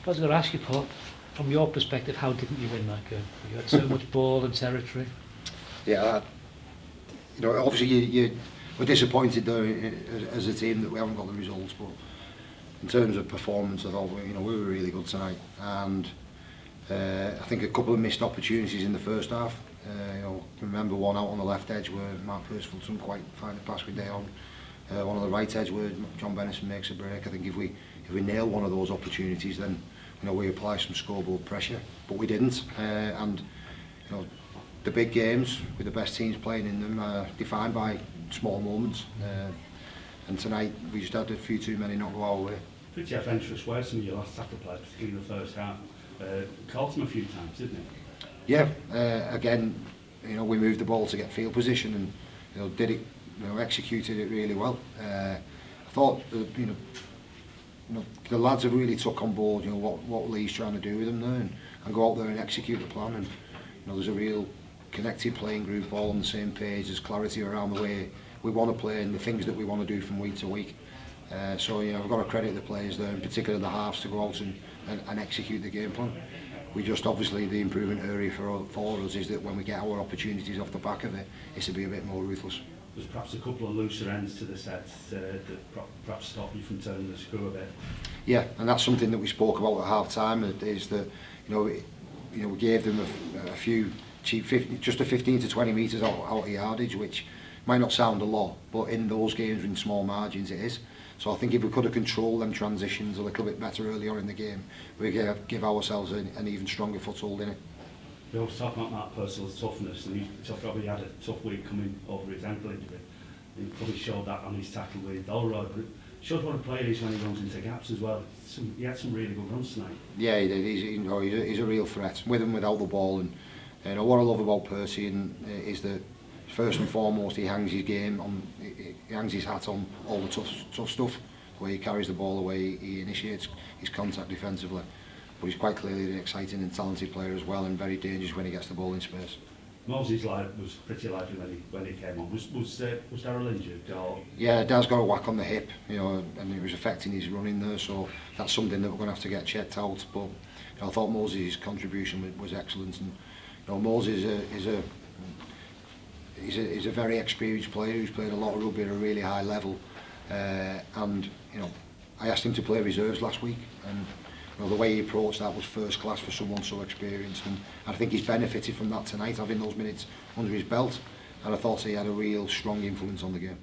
I was going to ask you, Paul, from your perspective, how didn't you win that game? You had so much ball and territory. Yeah, you know, obviously we're disappointed though as a team that we haven't got the results, but in terms of performance, I thought we were really good tonight, and I think a couple of missed opportunities in the first half. You know, remember one out on the left edge where Mark Percival doesn't quite find a pass with Day on. One on the right edge where John Bennison makes a break. I think if we nail one of those opportunities, then we apply some scoreboard pressure, but we didn't. And the big games with the best teams playing in them are defined by small moments. And tonight we just had a few too many not go our way. Pretty adventurous way some of your last tackle players, particularly in the first half. Caught him a few times, didn't he? Yeah. Again, we moved the ball to get field position and did it. Executed it really well. I thought the lads have really took on board what Lee's trying to do with them there, and go out there and execute the plan. And there's a real connected playing group, all on the same page. There's clarity around the way we want to play and the things that we want to do from week to week. So I've got to credit the players there, in particular the halves, to go out and execute the game plan. We just obviously the improvement area for us is that when we get our opportunities off the back of it, it's to be a bit more ruthless. There's perhaps a couple of looser ends to the set that perhaps stop you from turning the screw a bit. Yeah, and that's something that we spoke about at half time. Is that we gave them a few cheap just a 15 to 20 metres out of yardage, which might not sound a lot, but in those games in small margins it is. So I think if we could have controlled them transitions a little bit better early on in the game, we could give ourselves an even stronger foothold in it. We always talk about Mark Purcell's toughness, and he probably had a tough week coming over his ankle injury. He probably showed that on his tackle with Elroy, but showed what a player he is when he runs into gaps as well. He had some really good runs tonight. Yeah, he did. He's a real threat, with and without the ball. And what I love about Percy is that first and foremost he hangs his game on, he hangs his hat on all the tough stuff, the way he carries the ball, the way he initiates his contact defensively. But he's quite clearly an exciting and talented player as well, and very dangerous when he gets the ball in space. Moses' life was pretty lively when he came on. Was Darryl injured? Or? Yeah, Dar's got a whack on the hip, and it was affecting his running there, so that's something that we're going to have to get checked out. But I thought Moses' contribution was excellent, and Moses is a very experienced player who's played a lot of rugby at a really high level, and I asked him to play reserves last week, and the way he approached that was first class for someone so experienced, and I think he's benefited from that tonight, having those minutes under his belt, and I thought he had a real strong influence on the game.